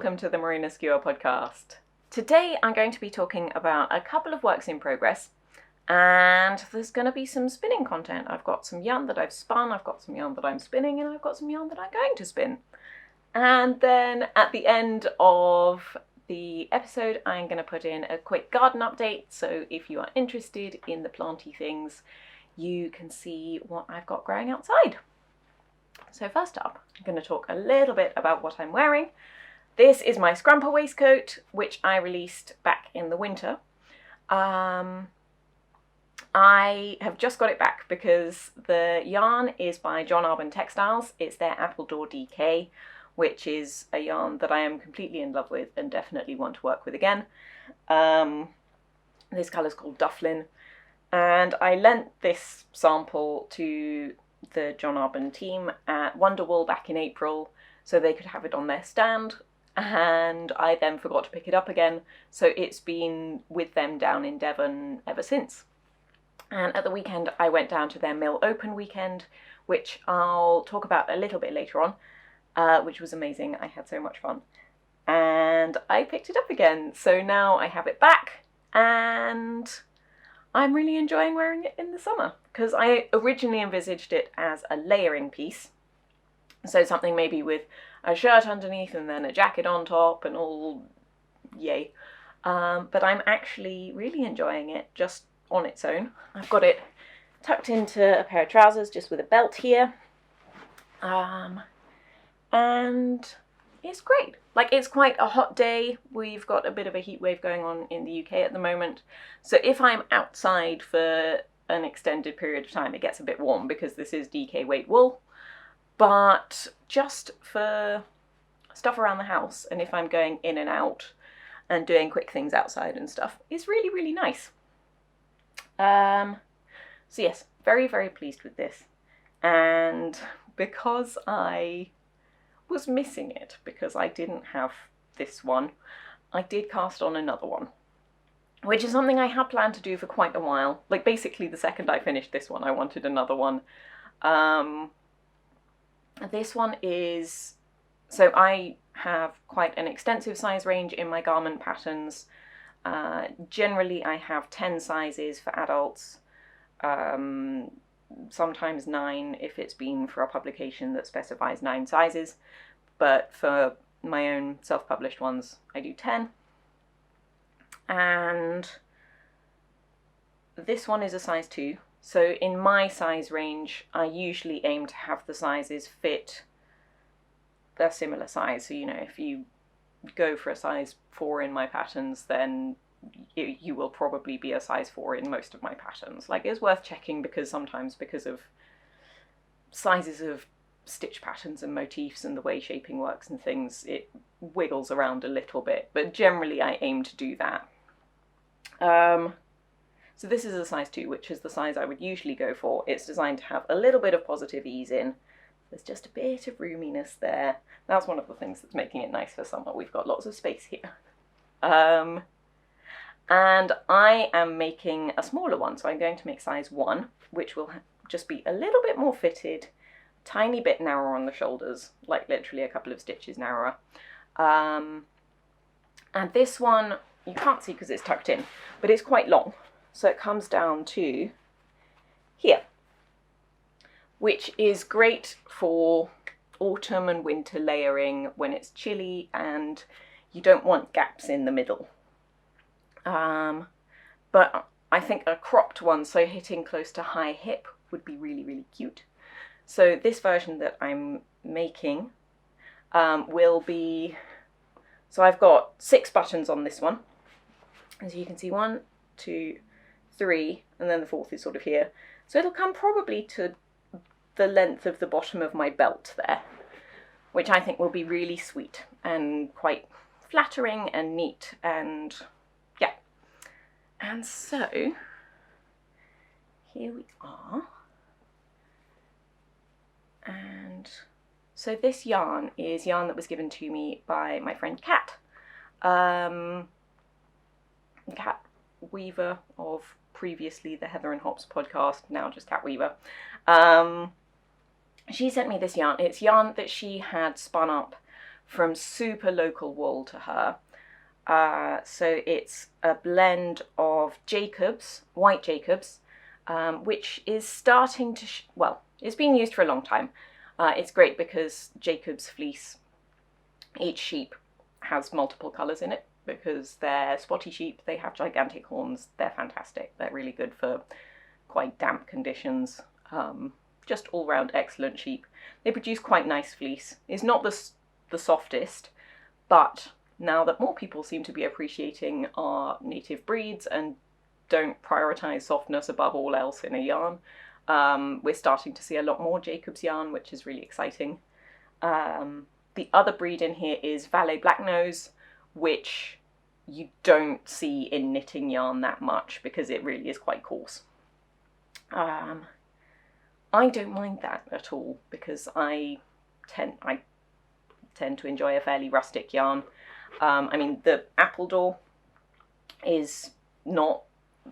welcome to the Marina Skua podcast. Today I'm going to be talking about a couple of works in progress, and there's going to be some spinning content. I've got some yarn that I've spun, I've got some yarn that I'm spinning, and I've got some yarn that I'm going to spin. And then at the end of the episode I'm going to put in a quick garden update, so if you are interested in the planty things you can see what I've got growing outside. So first up, I'm going to talk a little bit about what I'm wearing. This is my Scrumper waistcoat, which I released back in the winter. I have just got it back because the yarn is by John Arbon Textiles. It's their Appledore DK, which is a yarn that I am completely in love with and definitely want to work with again. This colour is called Dufflin, and I lent this sample to the John Arbon team at Wonderwool back in April so they could have it on their stand, and I then forgot to pick it up again, so it's been with them down in Devon ever since. And at the weekend I went down to their mill open weekend, which I'll talk about a little bit later on, which was amazing. I had so much fun and I picked it up again, so now I have it back and I'm really enjoying wearing it in the summer, because I originally envisaged it as a layering piece, so something maybe with a shirt underneath and then a jacket on top and all yay, but I'm actually really enjoying it just on its own. I've got it tucked into a pair of trousers just with a belt here, and it's great. Like, it's quite a hot day. We've got a bit of a heat wave going on in the UK at the moment. So if I'm outside for an extended period of time, it gets a bit warm because this is DK weight wool. But just for stuff around the house, and if I'm going in and out and doing quick things outside and stuff, it's really, really nice. So yes, very, very pleased with this. And because I was missing it, because I didn't have this one, I did cast on another one, which is something I had planned to do for quite a while. Like, basically the second I finished this one I wanted another one. This one is, so I have quite an extensive size range in my garment patterns. Generally I have 10 sizes for adults, sometimes 9 if it's been for a publication that specifies 9 sizes, but for my own self-published ones I do 10. And this one is a size 2, so in my size range I usually aim to have the sizes fit a similar size. So, you know, if you go for a size 4 in my patterns, then you will probably be a size 4 in most of my patterns. Like, it's worth checking, because sometimes, because of sizes of stitch patterns and motifs and the way shaping works and things, it wiggles around a little bit, but generally I aim to do that. So this is a size 2, which is the size I would usually go for. It's designed to have a little bit of positive ease in. There's just a bit of roominess there. That's one of the things that's making it nice for summer. We've got lots of space here. And I am making a smaller one, so I'm going to make size 1, which will just be a little bit more fitted, tiny bit narrower on the shoulders, like literally a couple of stitches narrower. And this one, you can't see because it's tucked in, but it's quite long. So it comes down to here, which is great for autumn and winter layering when it's chilly and you don't want gaps in the middle. But I think a cropped one, so hitting close to high hip, would be really, really cute. So this version that I'm making will be, so I've got 6 buttons on this one. As you can see, 1, 2, 3, and then the 4th is sort of here. So it'll come probably to the length of the bottom of my belt there, which I think will be really sweet and quite flattering and neat, and yeah. And so here we are. And so this yarn is yarn that was given to me by my friend Kat. Kat Weaver of previously the Heather and Hops podcast, now just Kat Weaver. She sent me this yarn. It's yarn that she had spun up from super local wool to her. So it's a blend of Jacobs, white Jacobs, which is starting to, well, it's been used for a long time. It's great because Jacobs fleece, each sheep has multiple colours in it because they're spotty sheep, they have gigantic horns, they're fantastic. They're really good for quite damp conditions, just all round excellent sheep. They produce quite nice fleece. It's not the softest, but now that more people seem to be appreciating our native breeds and don't prioritise softness above all else in a yarn, we're starting to see a lot more Jacobs yarn, which is really exciting. The other breed in here is Valet Blacknose, which you don't see in knitting yarn that much because it really is quite coarse. I don't mind that at all because I tend to enjoy a fairly rustic yarn. I mean, the Appledore is not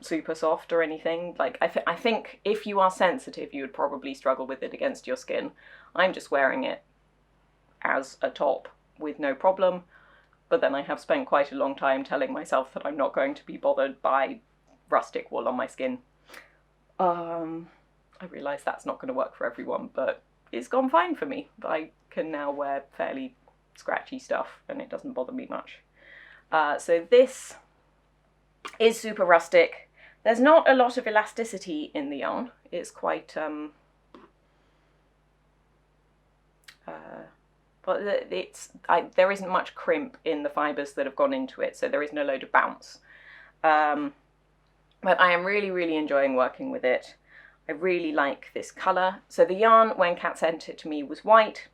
super soft or anything. Like, I think if you are sensitive, you would probably struggle with it against your skin. I'm just wearing it as a top with no problem, but then I have spent quite a long time telling myself that I'm not going to be bothered by rustic wool on my skin. I realise that's not going to work for everyone, but it's gone fine for me. I can now wear fairly scratchy stuff and it doesn't bother me much. So this is super rustic. There's not a lot of elasticity in the yarn. It's quite but there isn't much crimp in the fibres that have gone into it, so there is no load of bounce. But I am really, really enjoying working with it. I really like this colour. So the yarn, when Kat sent it to me, was white,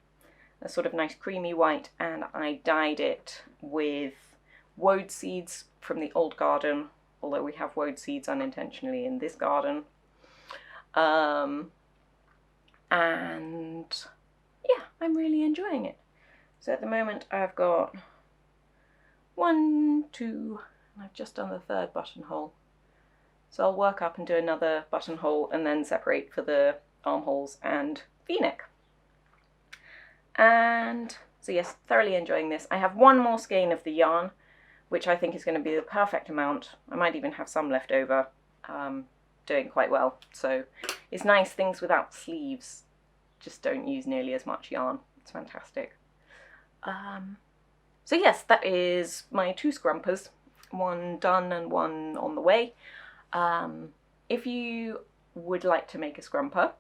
a sort of nice creamy white, and I dyed it with woad seeds from the old garden, although we have woad seeds unintentionally in this garden. And yeah, I'm really enjoying it. So at the moment I've got 1, 2, and I've just done the 3rd buttonhole. So I'll work up and do another buttonhole and then separate for the armholes and v-neck. And so yes, thoroughly enjoying this. I have one more skein of the yarn, which I think is going to be the perfect amount. I might even have some left over, doing quite well. So it's nice, things without sleeves just don't use nearly as much yarn. It's fantastic. So yes, that is my 2 scrumpers, one done and one on the way. If you would like to make a scrumper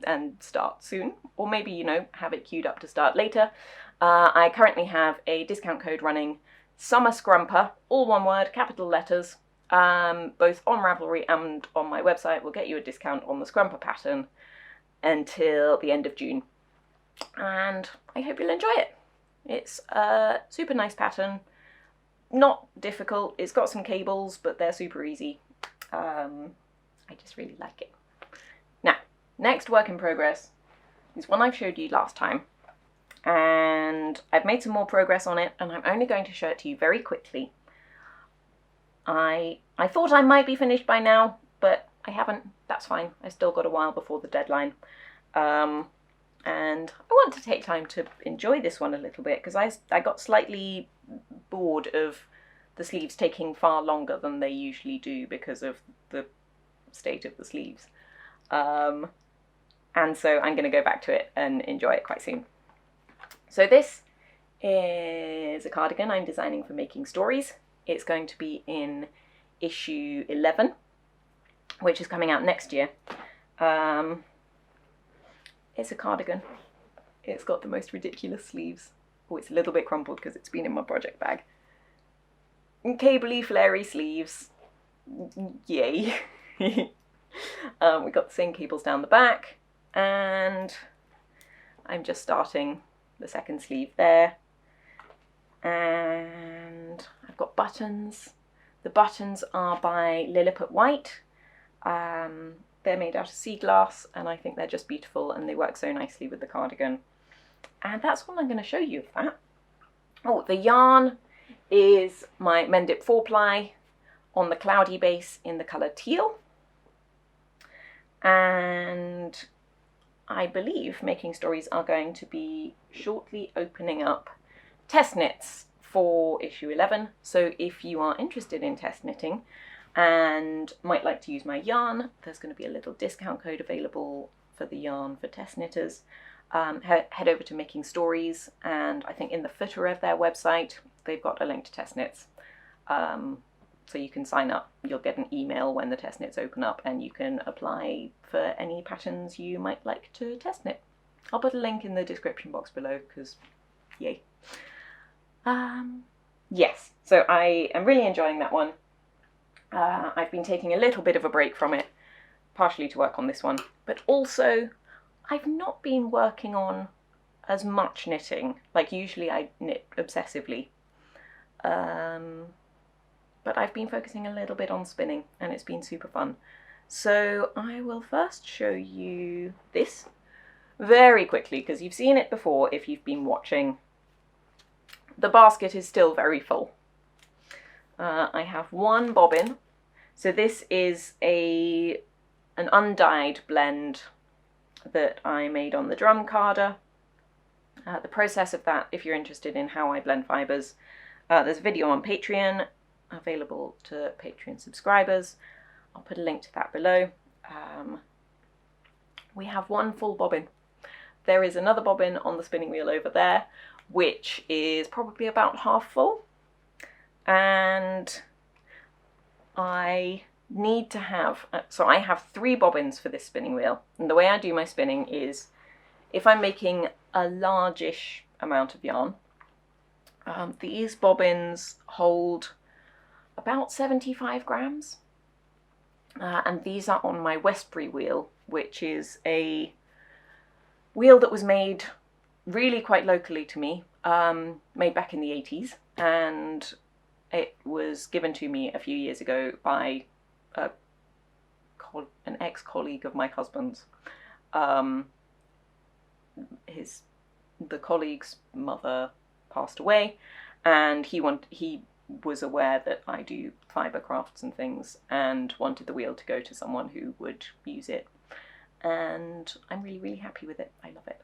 and start soon, or maybe, you know, have it queued up to start later, I currently have a discount code running, Summer Scrumper, all one word, capital letters, both on Ravelry and on my website will get you a discount on the scrumper pattern until the end of June. And I hope you'll enjoy it. It's a super nice pattern, not difficult. It's got some cables, but they're super easy. I just really like it. Now, next work in progress is one I've showed you last time, and I've made some more progress on it, and I'm only going to show it to you very quickly. I thought I might be finished by now, but I haven't. That's fine. I still got a while before the deadline. And I want to take time to enjoy this one a little bit because I got slightly bored of the sleeves taking far longer than they usually do because of the state of the sleeves. And so I'm going to go back to it and enjoy it quite soon. So this is a cardigan I'm designing for Making Stories. It's going to be in issue 11, which is coming out next year. It's a cardigan. It's got the most ridiculous sleeves. Oh, it's a little bit crumpled because it's been in my project bag. And cabley, flary sleeves. Yay. We got the same cables down the back, and I'm just starting the second sleeve there. And I've got buttons. The buttons are by Lilliput White. They're made out of sea glass, and I think they're just beautiful, and they work so nicely with the cardigan. And that's all I'm going to show you of that. Oh, the yarn is my Mendip 4-ply on the cloudy base in the colour teal. And I believe Making Stories are going to be shortly opening up test knits for issue 11. So if you are interested in test knitting and might like to use my yarn, there's going to be a little discount code available for the yarn for test knitters. Head over to Making Stories, and I think in the footer of their website they've got a link to test knits. So you can sign up, you'll get an email when the test knits open up, and you can apply for any patterns you might like to test knit. I'll put a link in the description box below, because yay. Yes, so I am really enjoying that one. I've been taking a little bit of a break from it, partially to work on this one, but also I've not been working on as much knitting. Like usually I knit obsessively. But I've been focusing a little bit on spinning, and it's been super fun. So I will first show you this very quickly, because you've seen it before if you've been watching. The basket is still very full. I have one bobbin. So this is an undyed blend that I made on the drum carder. The process of that, if you're interested in how I blend fibres, there's a video on Patreon available to Patreon subscribers. I'll put a link to that below. We have one full bobbin. There is another bobbin on the spinning wheel over there, which is probably about half full. And I need to have, so I have 3 bobbins for this spinning wheel. And the way I do my spinning is, if I'm making a largish amount of yarn, these bobbins hold about 75 grams. And these are on my Westbury wheel, which is a wheel that was made really quite locally to me, made back in the 80s, and it was given to me a few years ago by an ex-colleague of my husband's. The colleague's mother passed away, and he was aware that I do fibre crafts and things, and wanted the wheel to go to someone who would use it. And I'm really, really happy with it. I love it.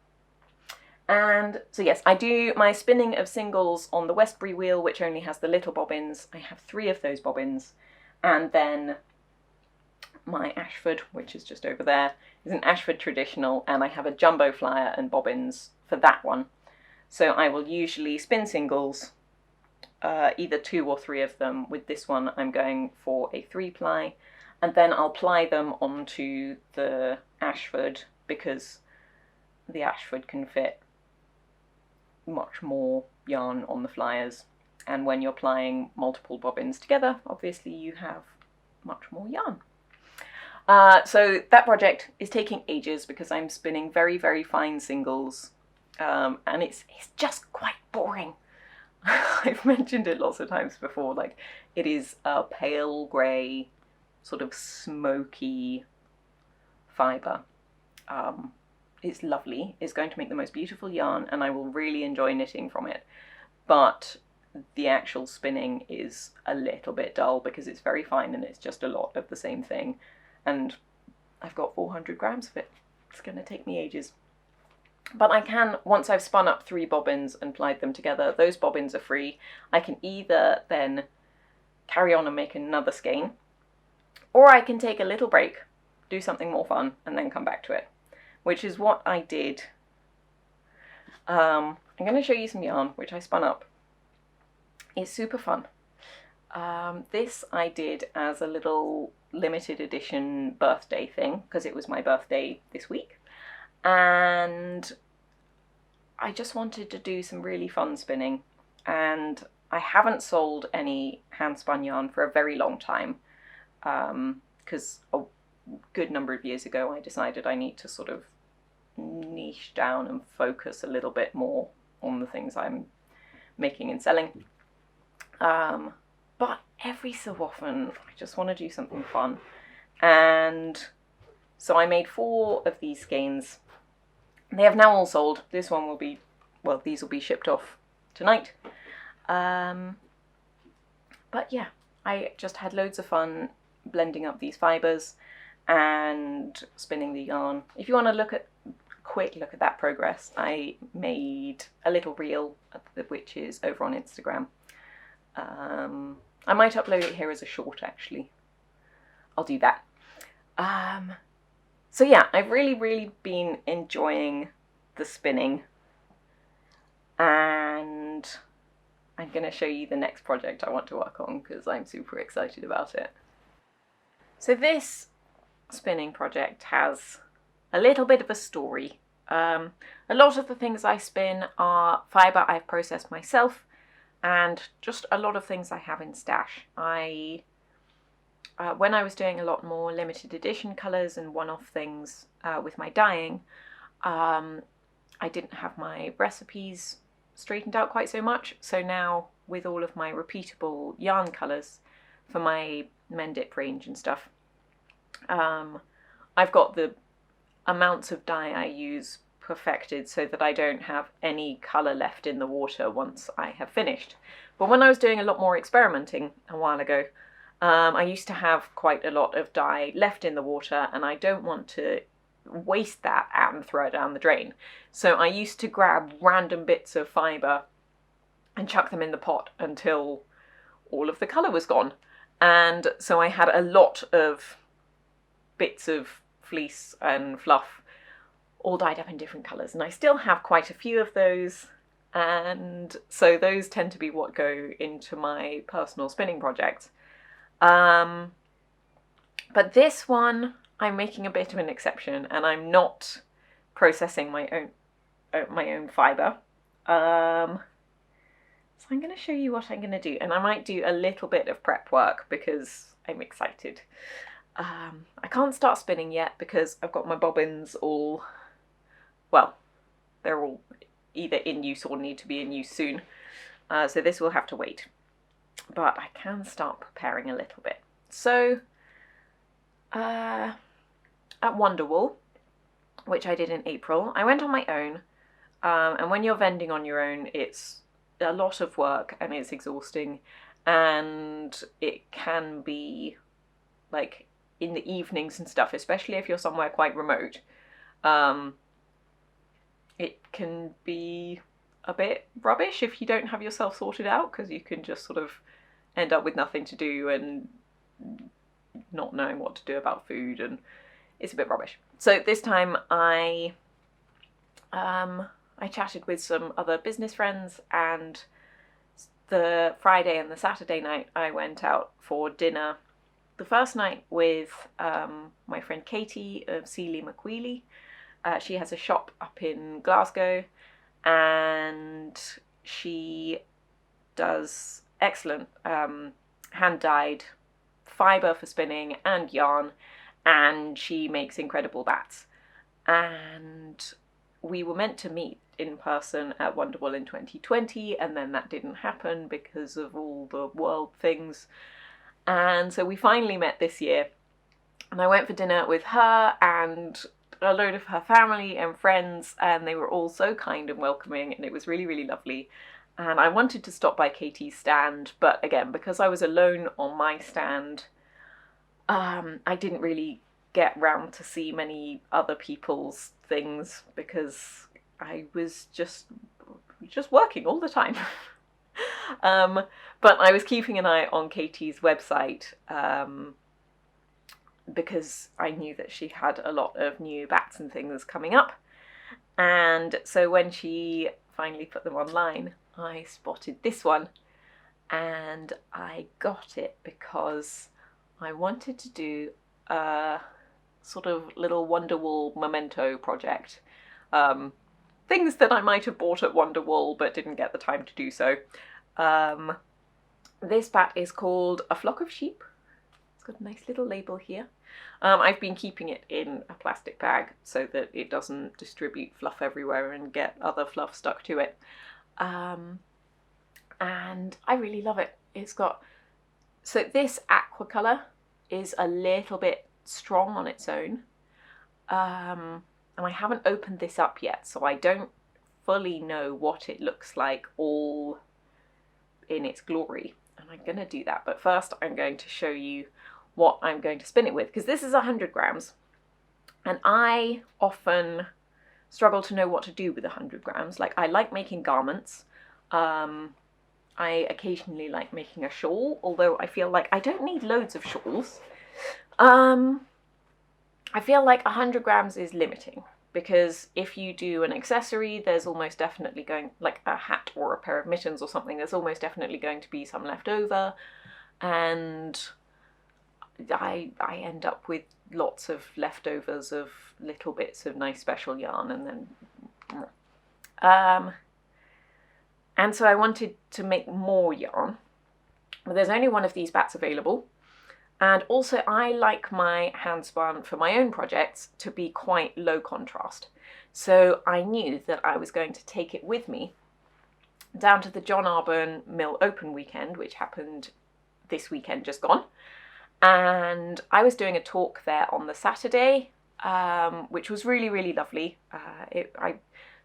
And so yes, I do my spinning of singles on the Westbury wheel, which only has the little bobbins. I have 3 of those bobbins. And then my Ashford, which is just over there, is an Ashford traditional, and I have a jumbo flyer and bobbins for that one. So I will usually spin singles, either 2 or 3 of them. With this one I'm going for a 3-ply, and then I'll ply them onto the Ashford, because the Ashford can fit much more yarn on the flyers, and when you're plying multiple bobbins together, obviously you have much more yarn. So that project is taking ages because I'm spinning very, very fine singles, and it's just quite boring. I've mentioned it lots of times before, like, it is a pale grey, sort of smoky fibre. It's lovely, it's going to make the most beautiful yarn, and I will really enjoy knitting from it, but the actual spinning is a little bit dull because it's very fine and it's just a lot of the same thing, and I've got 400 grams of it. It's going to take me ages. But I can, once I've spun up 3 bobbins and plied them together, those bobbins are free. I can either then carry on and make another skein, or I can take a little break, do something more fun, and then come back to it, which is what I did. I'm going to show you some yarn, which I spun up. It's super fun. This I did as a little limited edition birthday thing, because it was my birthday this week. And I just wanted to do some really fun spinning, and I haven't sold any handspun yarn for a very long time, because a good number of years ago I decided I need to sort of niche down and focus a little bit more on the things I'm making and selling. But every so often I just want to do something fun, and so I made 4 of these skeins. They have now all sold. This one will be, well, these will be shipped off tonight. But yeah, I just had loads of fun blending up these fibres and spinning the yarn. If you want to look at quick look at that progress, I made a little reel, which is over on Instagram. I might upload it here as a short, actually. I'll do that. So yeah, I've really been enjoying the spinning, and I'm going to show you the next project I want to work on because I'm super excited about it. So this spinning project has a little bit of a story. A lot of the things I spin are fibre I've processed myself, and just a lot of things I have in stash. When I was doing a lot more limited edition colours and one-off things with my dyeing, I didn't have my recipes straightened out quite so much. So now with all of my repeatable yarn colours for my Mend Dip range and stuff, I've got the amounts of dye I use perfected so that I don't have any colour left in the water once I have finished. But when I was doing a lot more experimenting a while ago, I used to have quite a lot of dye left in the water, and I don't want to waste that and throw it down the drain. So I used to grab random bits of fibre and chuck them in the pot until all of the colour was gone. And so I had a lot of bits of fleece and fluff all dyed up in different colours, and I still have quite a few of those, and so those tend to be what go into my personal spinning projects. But this one I'm making a bit of an exception, and I'm not processing my own fibre. So I'm going to show you what I'm going to do, and I might do a little bit of prep work because I'm excited. I can't start spinning yet because I've got my bobbins all, well, they're all either in use or need to be in use soon. So this will have to wait. But I can start preparing a little bit. So at Wonderwool, which I did in April, I went on my own. And when you're vending on your own, it's a lot of work and it's exhausting. And it can be like in the evenings and stuff, especially if you're somewhere quite remote. It can be a bit rubbish if you don't have yourself sorted out, because you can just sort of end up with nothing to do and not knowing what to do about food, and it's a bit rubbish. So this time I chatted with some other business friends, and the Friday and the Saturday night I went out for dinner. The first night with my friend Katie of Seeley McWheely. She has a shop up in Glasgow, and she does excellent hand-dyed fibre for spinning and yarn, and she makes incredible bats. And we were meant to meet in person at Wonderwool in 2020, and then that didn't happen because of all the world things. And so we finally met this year, and I went for dinner with her and a load of her family and friends, and they were all so kind and welcoming, and it was really lovely. And I wanted to stop by Katie's stand, but again, because I was alone on my stand, I didn't really get round to see many other people's things because I was just working all the time. But I was keeping an eye on Katie's website because I knew that she had a lot of new bats and things coming up. And so when she finally put them online, I spotted this one, and I got it because I wanted to do a sort of little Wonderwool memento project. Things that I might have bought at Wonderwool but didn't get the time to do so. This bat is called A Flock of Sheep. It's got a nice little label here. I've been keeping it in a plastic bag so that it doesn't distribute fluff everywhere and get other fluff stuck to it. And I really love it. It's got, so this aqua colour is a little bit strong on its own. And I haven't opened this up yet, so I don't fully know what it looks like all in its glory. And I'm going to do that, but first I'm going to show you what I'm going to spin it with, because this is 100 grams, and I often struggle to know what to do with 100 grams. Like, I like making garments. I occasionally like making a shawl, although I feel like I don't need loads of shawls. I feel like 100 grams is limiting, because if you do an accessory, there's almost definitely going, like a hat or a pair of mittens or something, there's almost definitely going to be some left over, and I end up with lots of leftovers of little bits of nice special yarn, and then and so I wanted to make more yarn, but there's only one of these bats available. And also I like my handspun for my own projects to be quite low contrast. So I knew that I was going to take it with me down to the John Arbon Mill Open weekend, which happened this weekend just gone. And I was doing a talk there on the Saturday, which was really, really lovely. I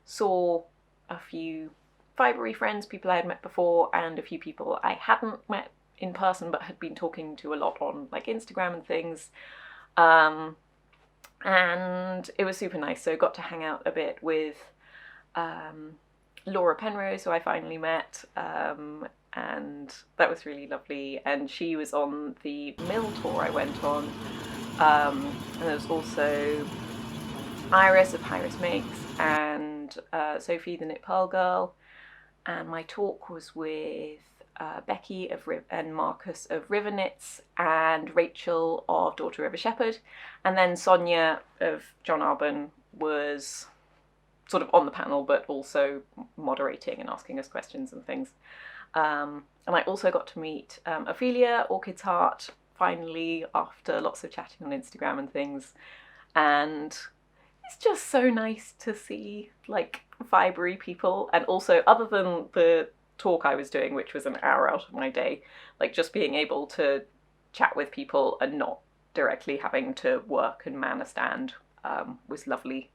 saw a few fibery friends, people I had met before, and a few people I hadn't met in person but had been talking to a lot on like Instagram and things. And it was super nice. So I got to hang out a bit with Laura Penrose, who I finally met, and that was really lovely. And she was on the mill tour I went on. And there was also Iris of Iris Makes, and Sophie the Knit Pearl Girl. And my talk was with Becky and Marcus of River Knits, and Rachel of Daughter of a Shepherd, and then Sonia of John Arbon was sort of on the panel but also moderating and asking us questions and things. And I also got to meet Ophelia, Orchid's Heart, finally, after lots of chatting on Instagram and things. And it's just so nice to see like fibery people, and also, other than the talk I was doing, which was an hour out of my day, like just being able to chat with people and not directly having to work and man a stand was lovely.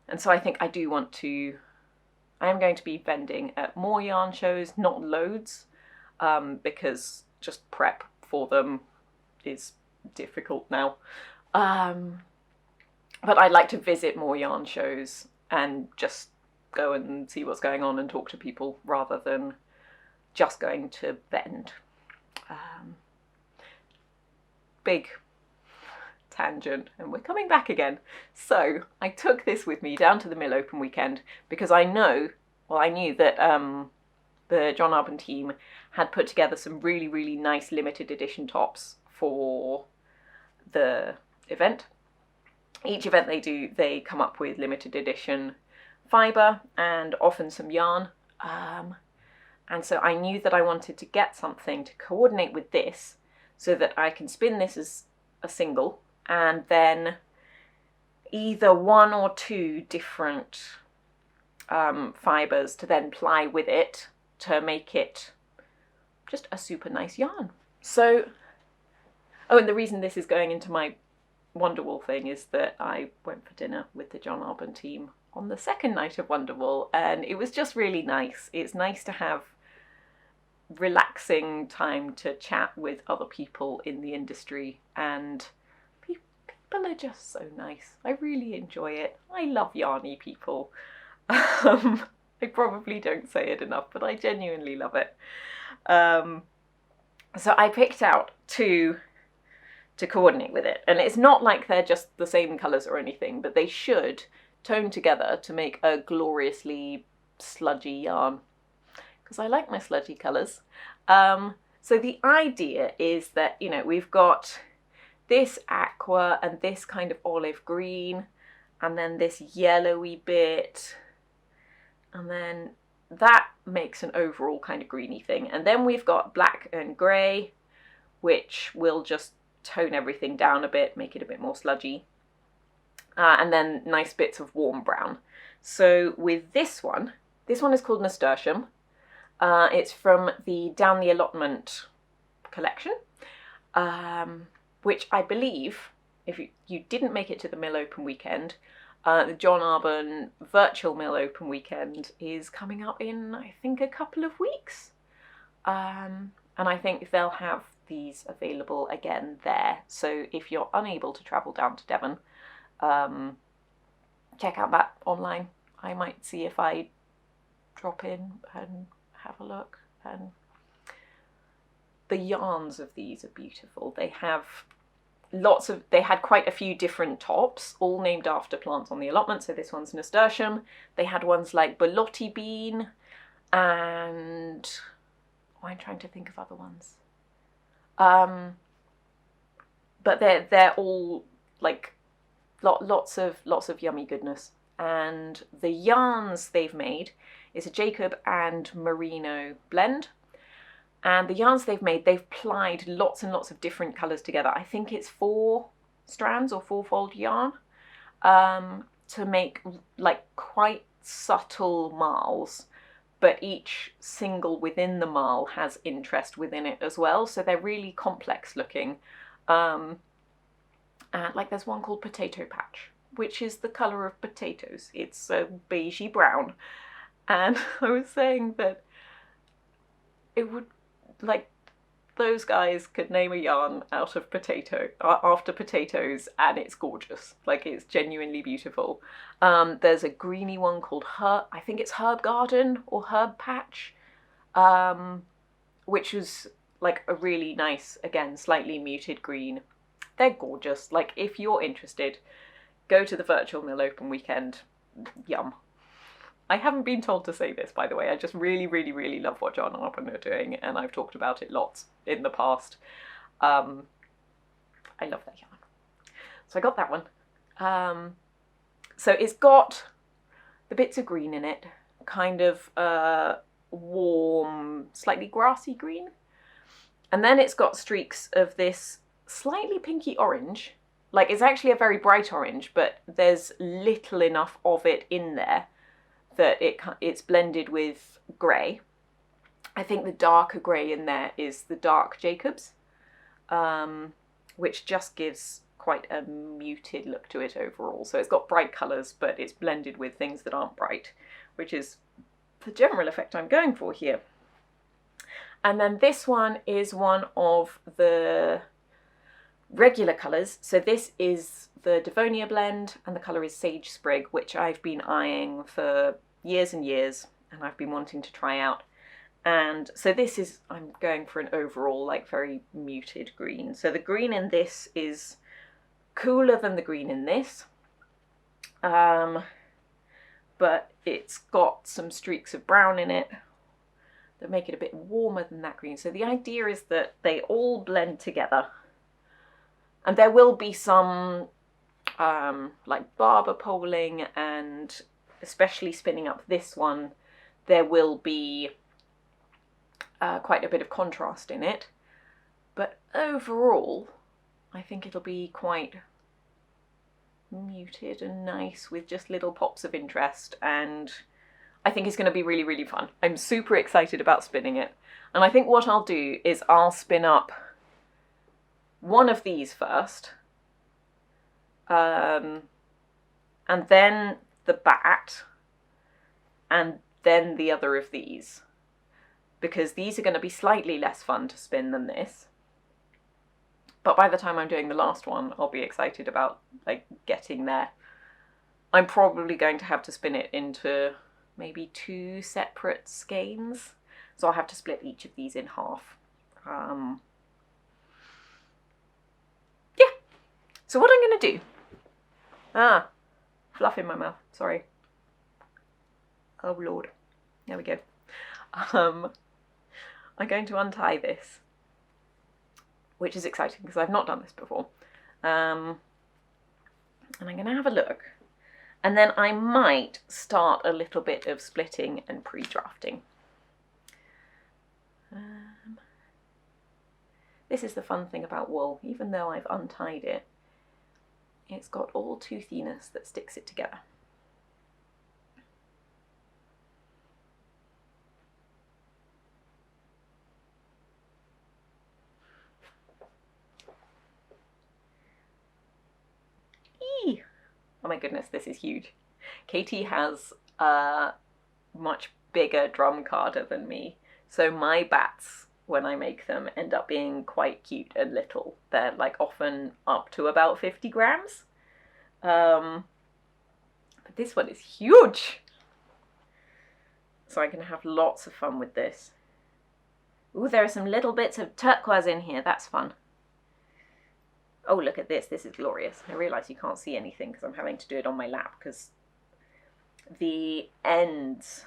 And so I think I am going to be vending at more yarn shows, not loads, because just prep for them is difficult now. But I'd like to visit more yarn shows and just go and see what's going on and talk to people rather than just going to vend. Big tangent, and we're coming back again. So I took this with me down to the Mill Open weekend because I knew that the John Arbon team had put together some really, really nice limited edition tops for the event. Each event they do, they come up with limited edition fibre and often some yarn. And so I knew that I wanted to get something to coordinate with this so that I can spin this as a single, and then either one or two different fibres to then ply with it to make it just a super nice yarn. So, and the reason this is going into my Wonderwool thing is that I went for dinner with the John Arbon team on the second night of Wonderwool, and it was just really nice. It's nice to have relaxing time to chat with other people in the industry, and people are just so nice. I really enjoy it. I love yarny people. I probably don't say it enough, but I genuinely love it. So I picked out two to coordinate with it, and it's not like they're just the same colours or anything, but they should tone together to make a gloriously sludgy yarn, because I like my sludgy colours. So the idea is that, you know, we've got this aqua and this kind of olive green, and then this yellowy bit, and then that makes an overall kind of greeny thing. And then we've got black and grey, which will just tone everything down a bit, make it a bit more sludgy. And then nice bits of warm brown. So with this one is called Nasturtium. It's from the Down the Allotment collection, which I believe, if you didn't make it to the Mill Open weekend, the John Arbon virtual Mill Open weekend is coming up in, I think, a couple of weeks. And I think they'll have these available again there. So if you're unable to travel down to Devon, check out that online. I might see if I drop in and have a look. And the yarns of these are beautiful. They have they had quite a few different tops, all named after plants on the allotment. So this one's nasturtium. They had ones like borlotti bean, and I'm trying to think of other ones. But they're all like lots of yummy goodness. And the yarns they've made is a Jacob and Merino blend. And the yarns they've made, they've plied lots and lots of different colours together. I think it's 4 strands or 4-fold yarn to make like quite subtle marls, but each single within the marl has interest within it as well. So they're really complex looking. And like there's one called Potato Patch, which is the colour of potatoes. It's a beigey brown. And I was saying that it would, like, those guys could name a yarn out of after potatoes, and it's gorgeous. Like, it's genuinely beautiful. There's a greeny one called I think it's Herb Garden or Herb Patch, which is like a really nice, again, slightly muted green. They're gorgeous. Like, if you're interested, go to the Virtual Mill Open weekend. Yum. I haven't been told to say this, by the way. I just really, really, really love what John Arbon are doing, and I've talked about it lots in the past. I love that yarn. So I got that one. So it's got the bits of green in it, kind of warm, slightly grassy green. And then it's got streaks of this slightly pinky orange. Like, it's actually a very bright orange, but there's little enough of it in there that it's blended with grey. I think the darker grey in there is the dark Jacobs, which just gives quite a muted look to it overall. So it's got bright colours, but it's blended with things that aren't bright, which is the general effect I'm going for here. And then this one is one of the regular colours. So this is the Devonia blend, and the colour is Sage Sprig, which I've been eyeing for years and years, and I've been wanting to try out. And so this is, I'm going for an overall like very muted green. So the green in this is cooler than the green in this, but it's got some streaks of brown in it that make it a bit warmer than that green. So the idea is that they all blend together, and there will be some like barber poling, and especially spinning up this one, there will be quite a bit of contrast in it. But overall, I think it'll be quite muted and nice with just little pops of interest, and I think it's going to be really, really fun. I'm super excited about spinning it. And I think what I'll do is I'll spin up one of these first, and then the bat, and then the other of these, because these are going to be slightly less fun to spin than this. But by the time I'm doing the last one, I'll be excited about like getting there. I'm probably going to have to spin it into maybe 2 separate skeins, so I'll have to split each of these in half. Yeah, so what I'm going to do, fluff in my mouth, sorry. Oh Lord, there we go. I'm going to untie this, which is exciting because I've not done this before. And I'm going to have a look. And then I might start a little bit of splitting and pre-drafting. This is the fun thing about wool. Even though I've untied it, it's got all toothiness that sticks it together. Oh my goodness, this is huge. Katie has a much bigger drum carder than me, so my bats, when I make them, end up being quite cute and little. They're like often up to about 50 grams. But This one is huge. So I can have lots of fun with this. Ooh, there are some little bits of turquoise in here. That's fun. Oh, look at this. This is glorious. I realise you can't see anything because I'm having to do it on my lap because the ends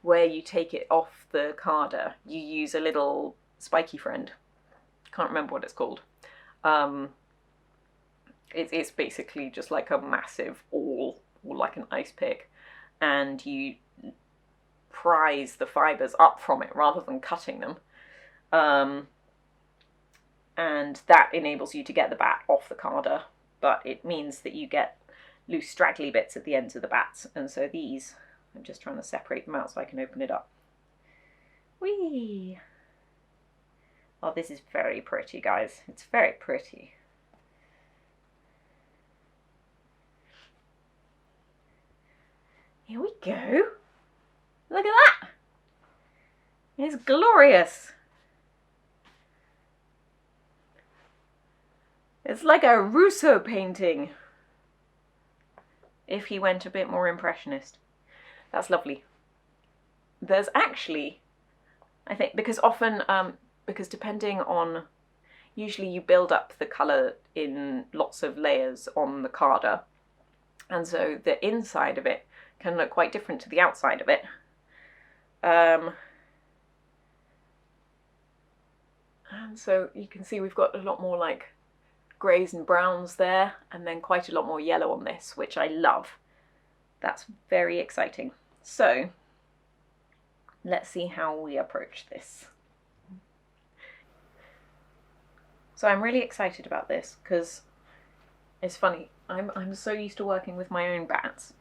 where you take it off the carder, you use a little spiky friend. Can't remember what it's called. It's basically just like a massive awl, or like an ice pick, and you prise the fibres up from it rather than cutting them. And that enables you to get the bat off the carder, but it means that you get loose straggly bits at the ends of the bats, and so these, I'm just trying to separate them out so I can open it up. Whee! Oh, this is very pretty, guys. It's very pretty. Here we go. Look at that. It's glorious. It's like a Rousseau painting, if he went a bit more impressionist. That's lovely. There's actually, I think, because often, because depending on, usually you build up the colour in lots of layers on the carder, and so the inside of it can look quite different to the outside of it. And so you can see we've got a lot more like greys and browns there, and then quite a lot more yellow on this, which I love. That's very exciting. So let's see how we approach this. So I'm really excited about this because it's funny, I'm so used to working with my own bats,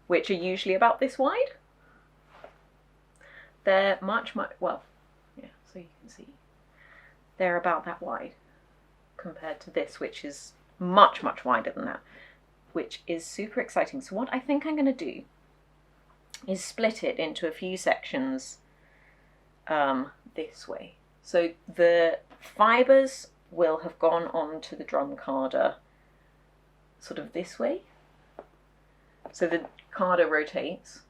which are usually about this wide. They're much, well, yeah, so you can see they're about that wide compared to this, which is much, much wider than that, which is super exciting. So what I think I'm going to do is split it into a few sections this way. So the fibres will have gone on to the drum carder sort of this way. So the carder rotates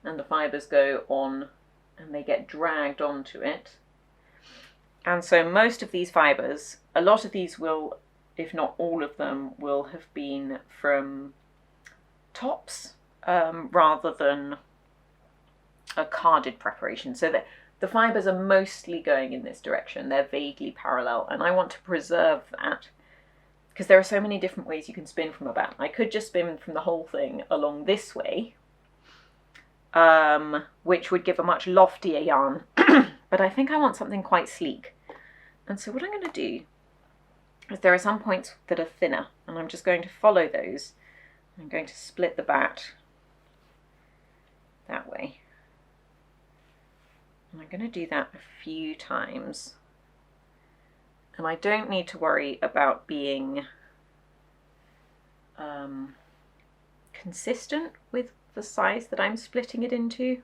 and the fibres go on and they get dragged onto it. And so most of these fibres, a lot of these will, if not all of them, will have been from tops rather than a carded preparation. So that the fibres are mostly going in this direction. They're vaguely parallel, and I want to preserve that because there are so many different ways you can spin from a bat. I could just spin from the whole thing along this way, which would give a much loftier yarn, but I think I want something quite sleek. And so what I'm going to do is there are some points that are thinner, and I'm just going to follow those. I'm going to split the bat that way. And I'm going to do that a few times. And I don't need to worry about being consistent with the size that I'm splitting it into.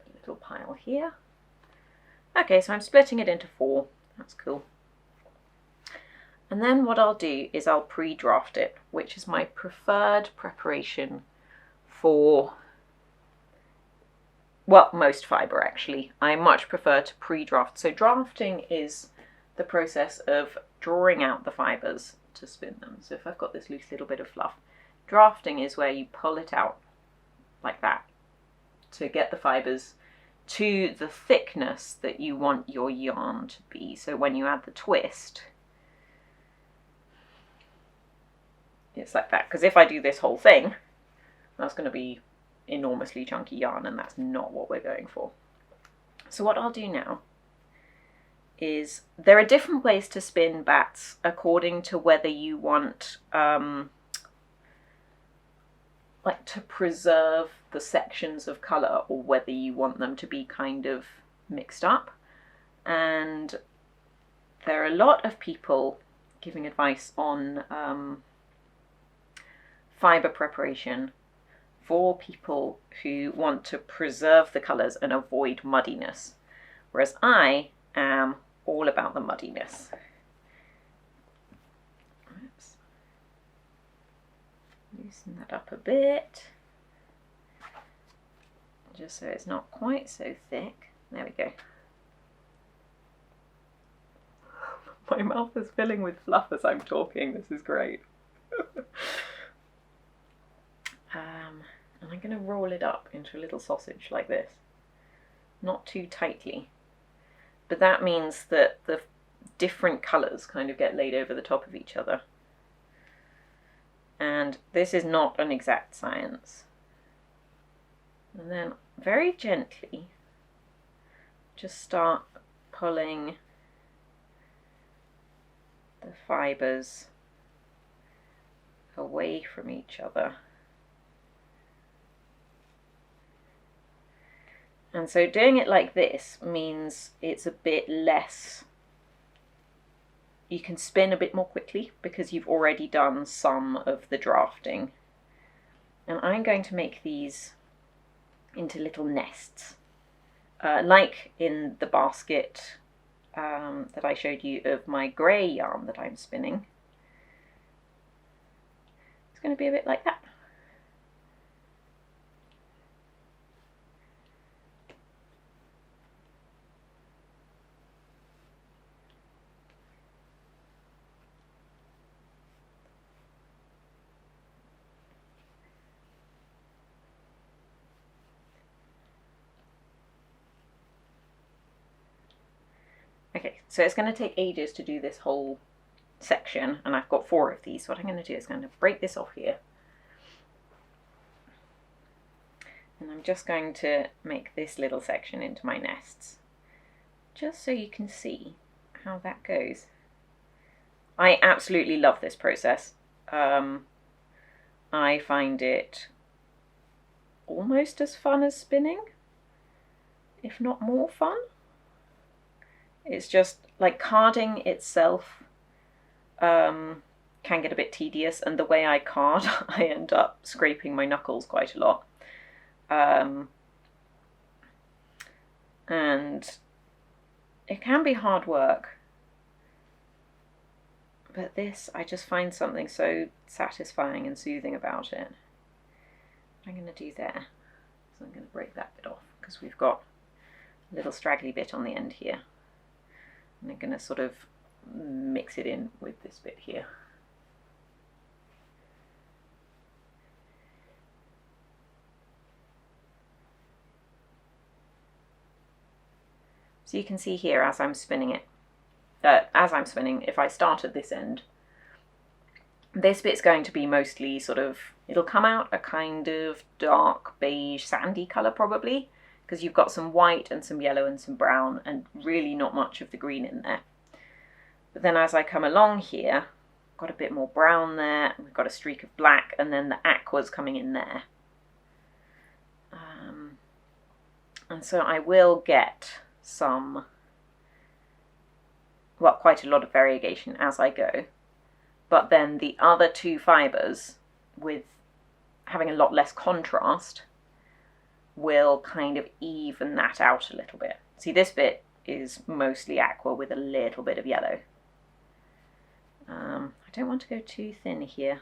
A little pile here. Okay, so I'm splitting it into 4. That's cool. And then what I'll do is I'll pre-draft it, which is my preferred preparation for, well, most fibre actually. I much prefer to pre-draft. So drafting is the process of drawing out the fibres to spin them. So if I've got this loose little bit of fluff, drafting is where you pull it out like that to get the fibres to the thickness that you want your yarn to be. So when you add the twist, it's like that. Because if I do this whole thing, that's going to be enormously chunky yarn, and that's not what we're going for. So what I'll do now is, there are different ways to spin bats according to whether you want like to preserve the sections of colour or whether you want them to be kind of mixed up. And there are a lot of people giving advice on fibre preparation for people who want to preserve the colours and avoid muddiness, whereas I am all about the muddiness. Oops. Loosen that up a bit, just so it's not quite so thick. There we go. My mouth is filling with fluff as I'm talking. This is great. And I'm going to roll it up into a little sausage like this. Not too tightly. But that means that the different colours kind of get laid over the top of each other. And this is not an exact science. And then very gently just start pulling the fibres away from each other. And so doing it like this means it's a bit less, you can spin a bit more quickly because you've already done some of the drafting. And I'm going to make these into little nests, like in the basket that I showed you of my grey yarn that I'm spinning. It's going to be a bit like that. Okay, so it's going to take ages to do this whole section, and I've got 4 of these. So what I'm going to do is I'm going to break this off here. And I'm just going to make this little section into my nests, just so you can see how that goes. I absolutely love this process. I find it almost as fun as spinning, if not more fun. It's just like carding itself can get a bit tedious, and the way I card, I end up scraping my knuckles quite a lot. And it can be hard work, but this, I just find something so satisfying and soothing about it. What I'm going to do there, so I'm going to break that bit off because we've got a little straggly bit on the end here. And I'm going to sort of mix it in with this bit here. So you can see here as I'm spinning it, if I start at this end, this bit's going to be mostly sort of, it'll come out a kind of dark beige sandy colour probably, because you've got some white and some yellow and some brown and really not much of the green in there. But then as I come along here, I've got a bit more brown there, and we've got a streak of black, and then the aqua's coming in there. And so I will get some, well, quite a lot of variegation as I go. But then the other 2 fibres, with having a lot less contrast, will kind of even that out a little bit. See, this bit is mostly aqua with a little bit of yellow. I don't want to go too thin here.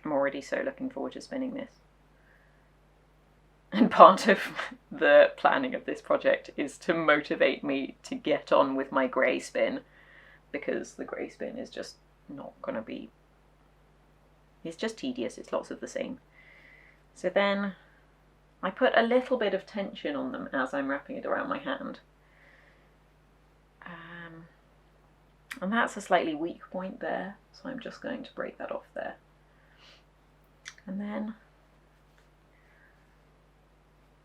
I'm already so looking forward to spinning this. And part of the planning of this project is to motivate me to get on with my grey spin, because the grey spin is just not going to be, it's just tedious, it's lots of the same. So then I put a little bit of tension on them as I'm wrapping it around my hand. And that's a slightly weak point there, so I'm just going to break that off there. And then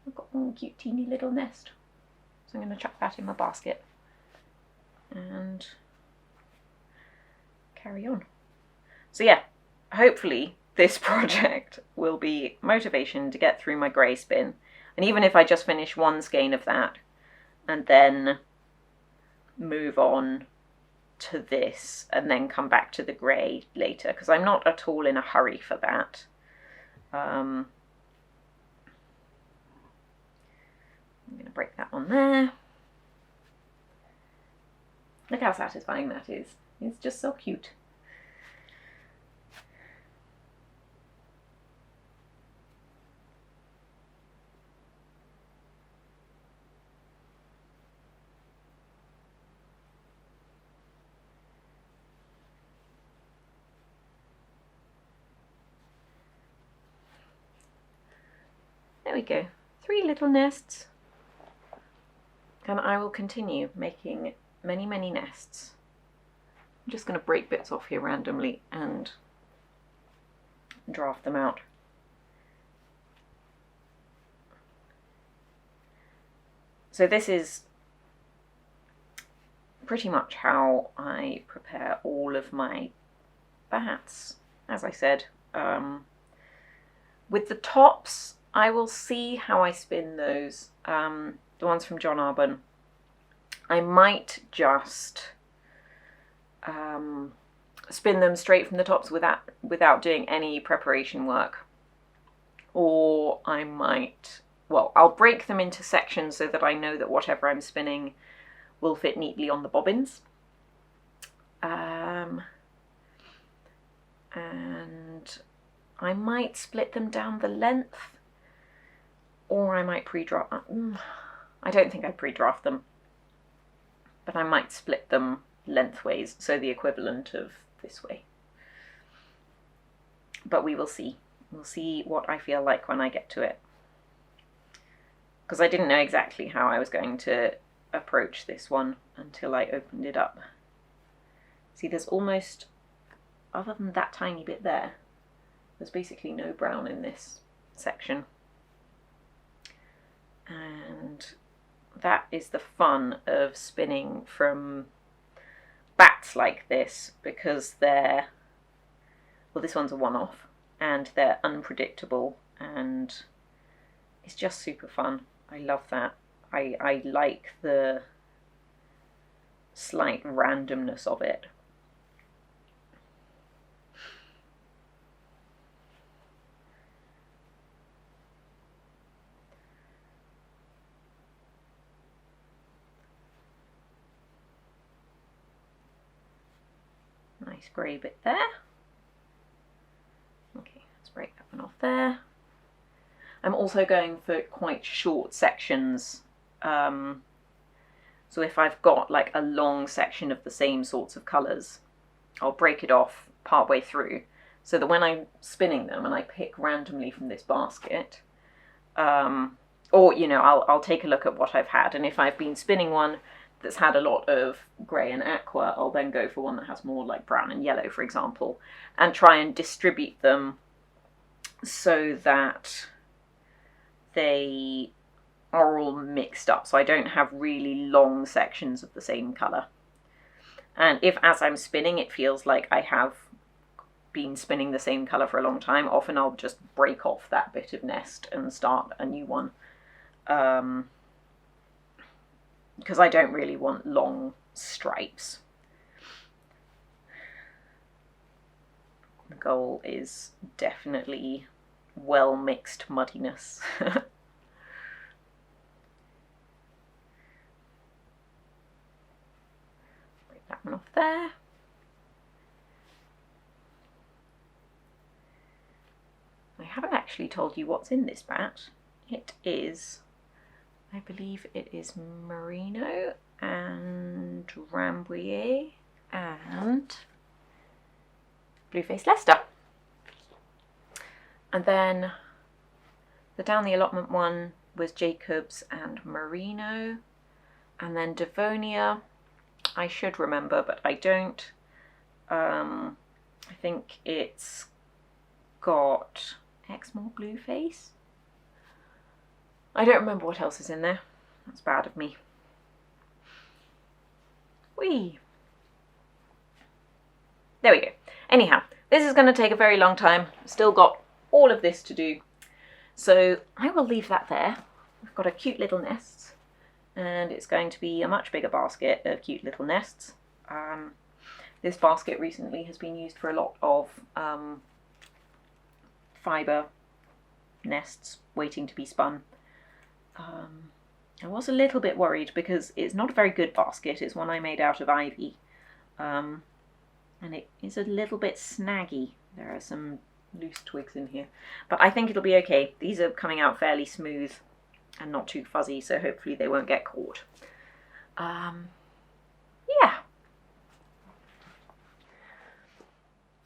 I've got one cute teeny little nest, so I'm going to chuck that in my basket and carry on. So yeah, hopefully this project will be motivation to get through my grey spin, and even if I just finish one skein of that and then move on to this and then come back to the grey later, because I'm not at all in a hurry for on there. Look how satisfying that is. It's just so cute. There we go, 3 little nests, and I will continue making many, many nests. I'm just going to break bits off here randomly and draft them out. So this is pretty much how I prepare all of my bats, as I said. With the tops, I will see how I spin those, the ones from John Arbon. I might just spin them straight from the tops without doing any preparation work. Or I might, well, I'll break them into sections so that I know that whatever I'm spinning will fit neatly on the bobbins. And I might split them down the length, or I might pre-draft. I don't think I pre-draft them, but I might split them lengthways, so the equivalent of this way. But we will see. We'll see what I feel like when I get to it, because I didn't know exactly how I was going to approach this one until I opened it up. See, there's almost, other than that tiny bit there, there's basically no brown in this section. And that is the fun of spinning from bats like this, because they're, well, this one's a one-off, and they're unpredictable, and it's just super fun. I love that. I like the slight randomness of it. Nice grey bit there. Okay, let's break that one off there. I'm also going for quite short sections. So if I've got like a long section of the same sorts of colours, I'll break it off partway through, so that when I'm spinning them and I pick randomly from this basket, or, you know, I'll take a look at what I've had, and if I've been spinning one that's had a lot of grey and aqua, I'll then go for one that has more like brown and yellow, for example, and try and distribute them so that they are all mixed up, so I don't have really long sections of the same colour. And if, as I'm spinning, it feels like I have been spinning the same colour for a long time, often I'll just break off that bit of nest and start a new one. Because I don't really want long stripes. The goal is definitely well mixed muddiness. Break that one off there. I haven't actually told you what's in this bat. It is, I believe it is Merino and Rambouillet and Blue-Faced Leicester. And then the Down the Allotment one was Jacobs and Merino. And then Devonia, I should remember, but I don't. I think it's got Exmoor Blueface. I don't remember what else is in there. That's bad of me. Whee! There we go. Anyhow, this is going to take a very long time. Still got all of this to do. So I will leave that there. We've got a cute little nest, and it's going to be a much bigger basket of cute little nests. This basket recently has been used for a lot of fibre nests waiting to be spun. I was a little bit worried because it's not a very good basket. It's one I made out of ivy, and it is a little bit snaggy. There are some loose twigs in here, but I think it'll be okay. These are coming out fairly smooth and not too fuzzy, so hopefully they won't get caught. Yeah.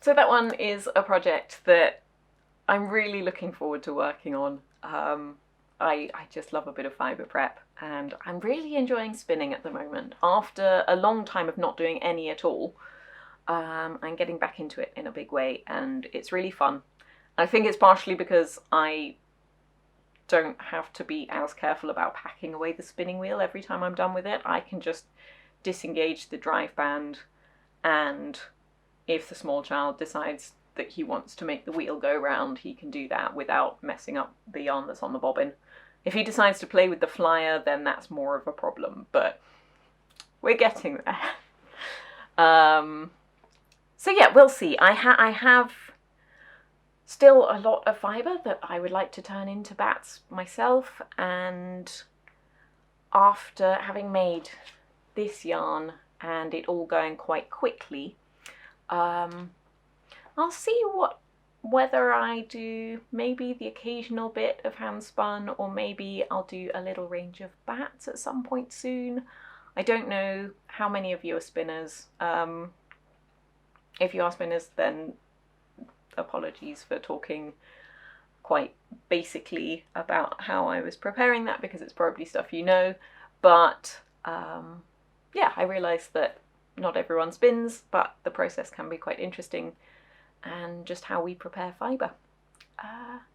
So that one is a project that I'm really looking forward to working on. I just love a bit of fibre prep, and I'm really enjoying spinning at the moment. After a long time of not doing any at all, I'm getting back into it in a big way, and it's really fun. I think it's partially because I don't have to be as careful about packing away the spinning wheel every time I'm done with it. I can just disengage the drive band, and if the small child decides that he wants to make the wheel go round, he can do that without messing up the yarn that's on the bobbin. If he decides to play with the flyer, then that's more of a problem, but we're getting there. So yeah, we'll see. I have still a lot of fibre that I would like to turn into bats myself, and after having made this yarn and it all going quite quickly, I'll see whether I do maybe the occasional bit of handspun, or maybe I'll do a little range of bats at some point soon. I don't know how many of you are spinners. If you are spinners, then apologies for talking quite basically about how I was preparing that, because it's probably stuff you know. But yeah, I realised that not everyone spins, but the process can be quite interesting, and just how we prepare fibre.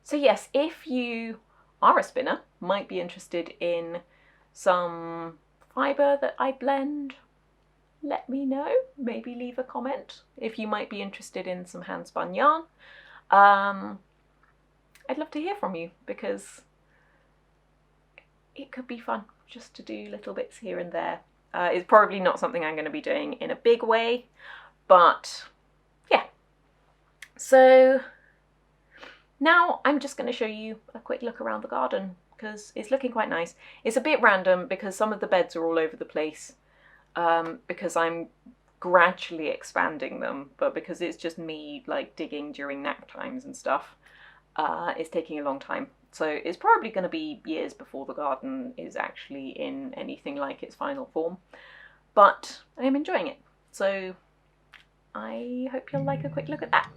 So yes, if you are a spinner, might be interested in some fibre that I blend, let me know. Maybe leave a comment if you might be interested in some handspun yarn. I'd love to hear from you, because it could be fun just to do little bits here and there. It's probably not something I'm going to be doing in a big way, but yeah. So now I'm just going to show you a quick look around the garden, because it's looking quite nice. It's a bit random because some of the beds are all over the place, because I'm gradually expanding them, but because it's just me like digging during nap times and stuff, it's taking a long time. So it's probably going to be years before the garden is actually in anything like its final form, but I am enjoying it. So I hope you'll like a quick look at that.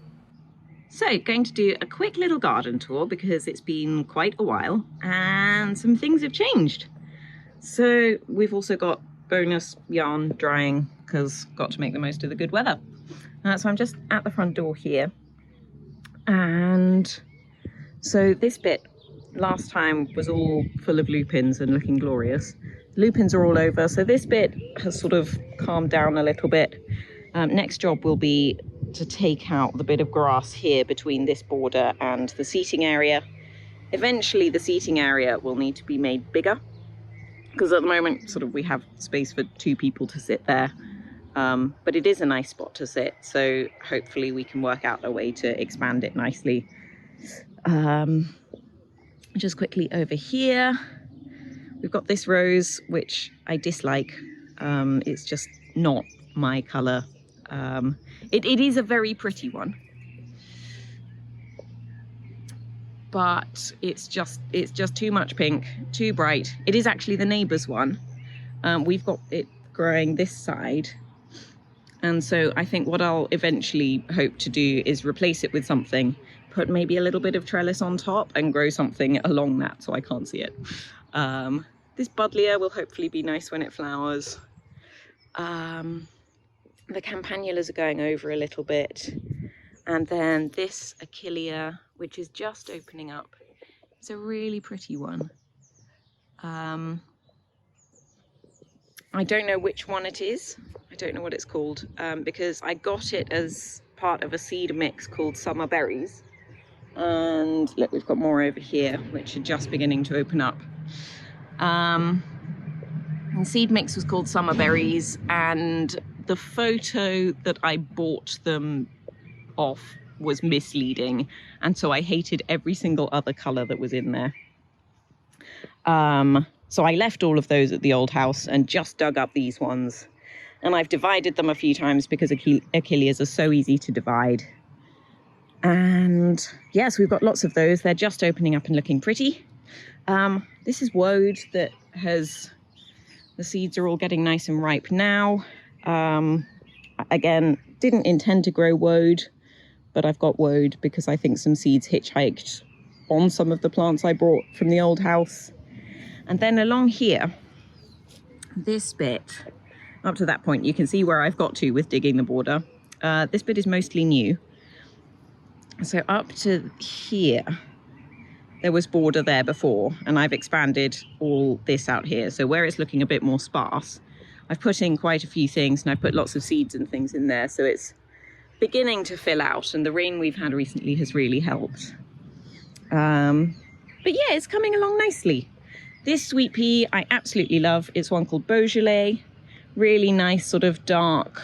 So going to do a quick little garden tour, because it's been quite a while and some things have changed. So we've also got bonus yarn drying, because got to make the most of the good weather. So I'm just at the front door here, and so this bit last time was all full of lupins and looking glorious. Lupins are all over, so this bit has sort of calmed down a little bit. Next job will be to take out the bit of grass here between this border and the seating area. Eventually the seating area will need to be made bigger, because at the moment sort of we have space for 2 people to sit there, but it is a nice spot to sit, so hopefully we can work out a way to expand it nicely. Just quickly over here, we've got this rose, which I dislike. It's just not my colour. It is a very pretty one, but it's just too much pink, too bright. It is actually the neighbour's one. We've got it growing this side, and so I think what I'll eventually hope to do is replace it with something, put maybe a little bit of trellis on top and grow something along that so I can't see it. This buddleia will hopefully be nice when it flowers. The campanulas are going over a little bit, and then this achillea, which is just opening up. It's a really pretty one. I don't know which one it is. I don't know what it's called, because I got it as part of a seed mix called Summer Berries. And look, we've got more over here, which are just beginning to open up. And seed mix was called Summer Berries, and the photo that I bought them off was misleading, and so I hated every single other colour that was in there. So I left all of those at the old house and just dug up these ones. And I've divided them a few times because achilles are so easy to divide. And yes, we've got lots of those. They're just opening up and looking pretty. This is woad that the seeds are all getting nice and ripe now. Again, didn't intend to grow woad, but I've got woad because I think some seeds hitchhiked on some of the plants I brought from the old house. And then along here, this bit, up to that point, you can see where I've got to with digging the border. This bit is mostly new. So up to here, there was border there before, and I've expanded all this out here. So where it's looking a bit more sparse, I've put in quite a few things, and I've put lots of seeds and things in there. So it's beginning to fill out, and the rain we've had recently has really helped. But yeah, it's coming along nicely. This sweet pea I absolutely love. It's one called Beaujolais. Really nice sort of dark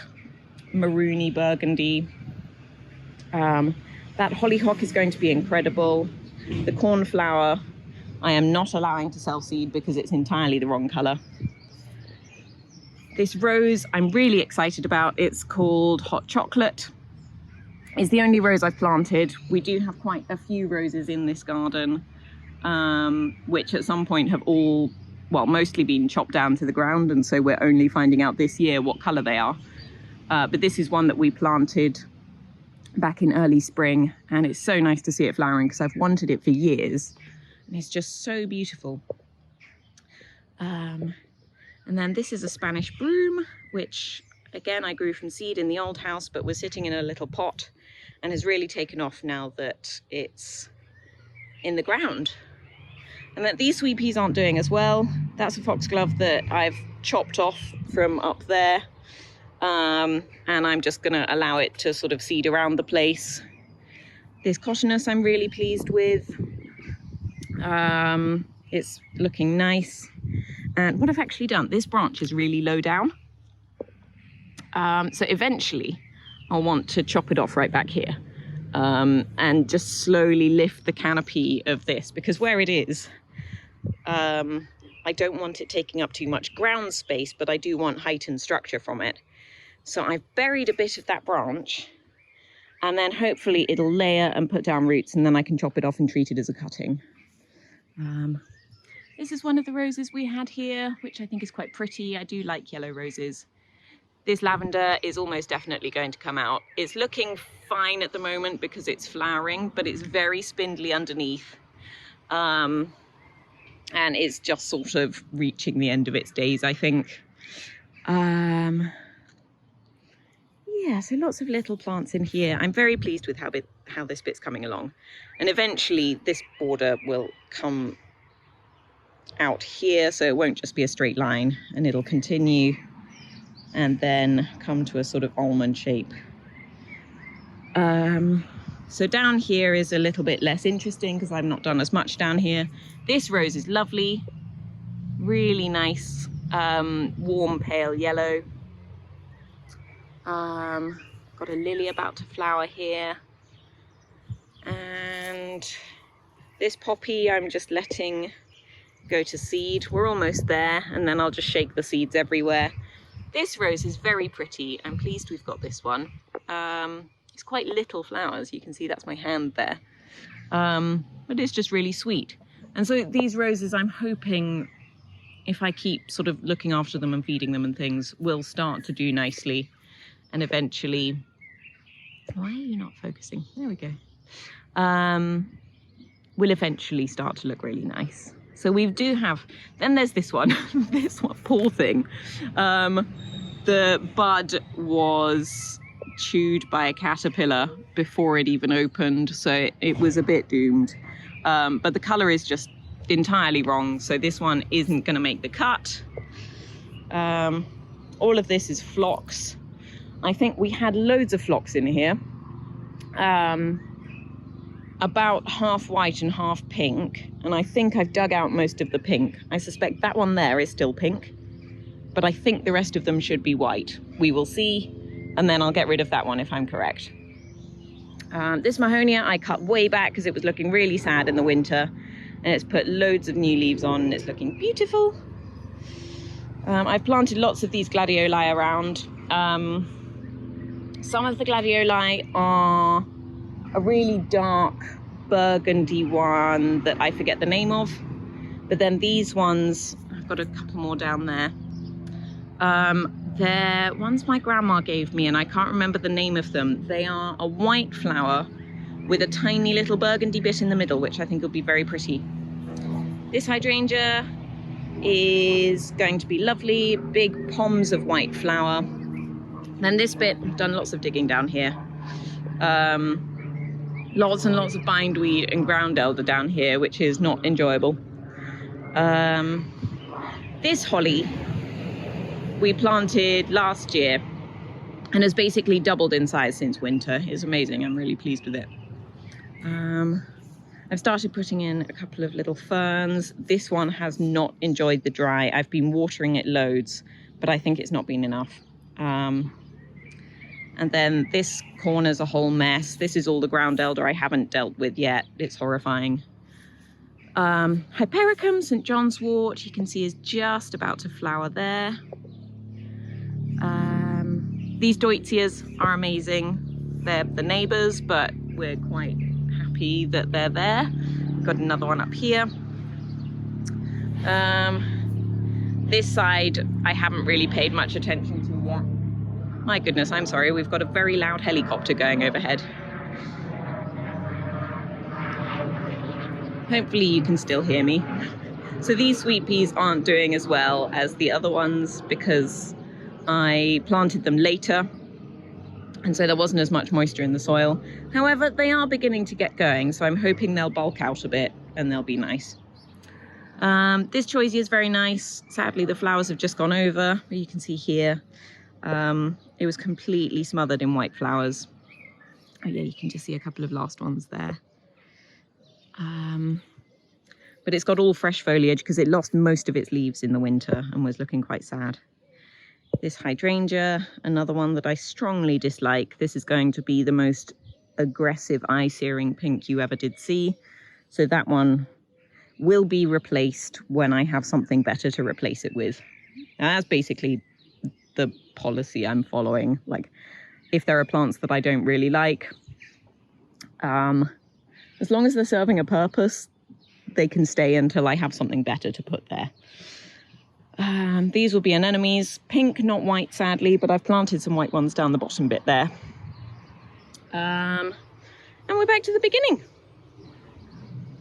maroony burgundy. That hollyhock is going to be incredible. The cornflower I am not allowing to self-seed because it's entirely the wrong colour. This rose I'm really excited about. It's called Hot Chocolate. It's the only rose I've planted. We do have quite a few roses in this garden, which at some point have all, well, mostly been chopped down to the ground, and so we're only finding out this year what colour they are. But this is one that we planted back in early spring, and it's so nice to see it flowering because I've wanted it for years, and it's just so beautiful. And then this is a Spanish broom, which again I grew from seed in the old house, but was sitting in a little pot and has really taken off now that it's in the ground. And that these sweet peas aren't doing as well. That's a foxglove that I've chopped off from up there. And I'm just gonna allow it to sort of seed around the place. This cotinus I'm really pleased with. It's looking nice. And what I've actually done, this branch is really low down. So eventually I'll want to chop it off right back here. And just slowly lift the canopy of this, because where it is, I don't want it taking up too much ground space, but I do want height and structure from it. So I've buried a bit of that branch, and then hopefully it'll layer and put down roots, and then I can chop it off and treat it as a cutting. This is one of the roses we had here, which I think is quite pretty. I do like yellow roses. This lavender is almost definitely going to come out. It's looking fine at the moment because it's flowering, but it's very spindly underneath. And it's just sort of reaching the end of its days, I think. Yeah, so lots of little plants in here. I'm very pleased with how this bit's coming along. And eventually this border will come out here, so it won't just be a straight line, and it'll continue and then come to a sort of almond shape. So down here is a little bit less interesting because I've not done as much down here. This rose is lovely, really nice, warm pale yellow. Got a lily about to flower here. And this poppy I'm just letting go to seed. We're almost there, and then I'll just shake the seeds everywhere. This rose is very pretty. I'm pleased we've got this one. It's quite little flowers. You can see that's my hand there. But it's just really sweet. And so these roses, I'm hoping, if I keep sort of looking after them and feeding them and things, will start to do nicely. And eventually, why are you not focusing? There we go. Will eventually start to look really nice. So we do have, then there's this one, this one, poor thing. The bud was chewed by a caterpillar before it even opened, so it was a bit doomed. But the color is just entirely wrong, so this one isn't gonna make the cut. All of this is phlox. I think we had loads of phlox in here. About half white and half pink, and I think I've dug out most of the pink. I suspect that one there is still pink, but I think the rest of them should be white. We will see, and then I'll get rid of that one if I'm correct. This Mahonia I cut way back because it was looking really sad in the winter, and it's put loads of new leaves on and it's looking beautiful. I've planted lots of these gladioli around. Some of the gladioli are a really dark burgundy one that I forget the name of, but then these ones, I've got a couple more down there. They're ones my grandma gave me and I can't remember the name of them. They are a white flower with a tiny little burgundy bit in the middle, which I think will be very pretty. This hydrangea is going to be lovely, big poms of white flower. Then this bit, I've done lots of digging down here. Lots and lots of bindweed and ground elder down here, which is not enjoyable. This holly we planted last year and has basically doubled in size since winter. It's amazing, I'm really pleased with it. I've started putting in a couple of little ferns. This one has not enjoyed the dry. I've been watering it loads, but I think it's not been enough. And then this corner's a whole mess. This is all the ground elder I haven't dealt with yet. It's horrifying. Hypericum, St. John's wort, you can see is just about to flower there. These Deutzias are amazing. They're the neighbours, but we're quite happy that they're there. Got another one up here. This side I haven't really paid much attention to yet. My goodness, I'm sorry, we've got a very loud helicopter going overhead. Hopefully you can still hear me. So these sweet peas aren't doing as well as the other ones because I planted them later, and so there wasn't as much moisture in the soil. However, they are beginning to get going, so I'm hoping they'll bulk out a bit and they'll be nice. This choisia is very nice. Sadly, the flowers have just gone over, but you can see here. It was completely smothered in white flowers. Oh yeah, you can just see a couple of last ones there. But it's got all fresh foliage because it lost most of its leaves in the winter and was looking quite sad. This hydrangea, another one that I strongly dislike. This is going to be the most aggressive eye-searing pink you ever did see. So that one will be replaced when I have something better to replace it with. And that's basically the policy I'm following. Like, if there are plants that I don't really like, as long as they're serving a purpose, they can stay until I have something better to put there. These will be anemones, pink, not white, sadly, but I've planted some white ones down the bottom bit there. And we're back to the beginning.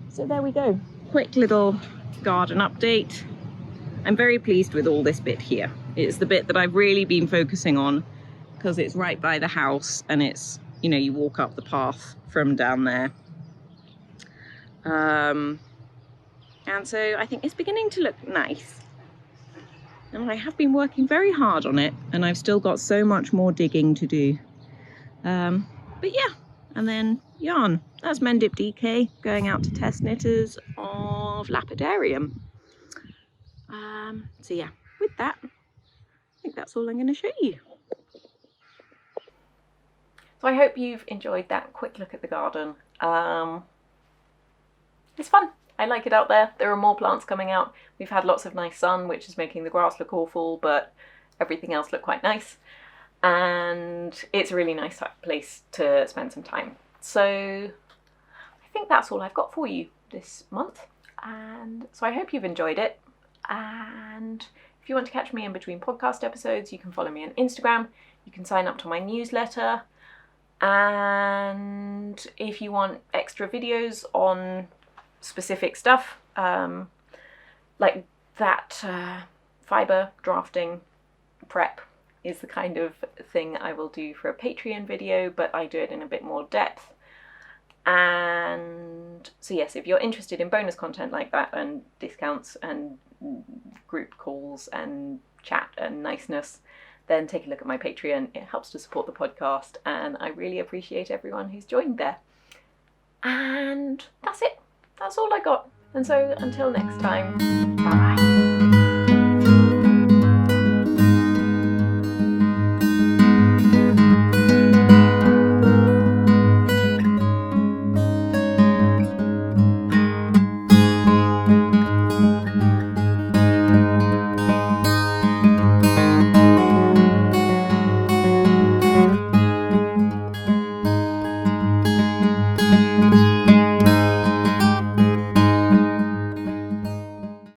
So there we go. Quick little garden update. I'm very pleased with all this bit here. It's the bit that I've really been focusing on because it's right by the house and it's, you know, you walk up the path from down there. And so I think it's beginning to look nice. And I have been working very hard on it and I've still got so much more digging to do. But yeah, and then yarn. That's Mendip DK going out to test knitters of Lapidarium. So yeah, with that, I think that's all I'm going to show you. So I hope you've enjoyed that quick look at the garden. It's fun. I like it out there. There are more plants coming out. We've had lots of nice sun, which is making the grass look awful, but everything else look quite nice. And it's a really nice place to spend some time. So I think that's all I've got for you this month. And so I hope you've enjoyed it. And if you want to catch me in between podcast episodes, you can follow me on Instagram. You can sign up to my newsletter. And if you want extra videos on specific stuff, like that fibre drafting prep is the kind of thing I will do for a Patreon video, but I do it in a bit more depth. And so yes, if you're interested in bonus content like that and discounts and group calls and chat and niceness, then take a look at my Patreon. It helps to support the podcast and I really appreciate everyone who's joined there. And that's it. That's all I got. And so until next time, bye.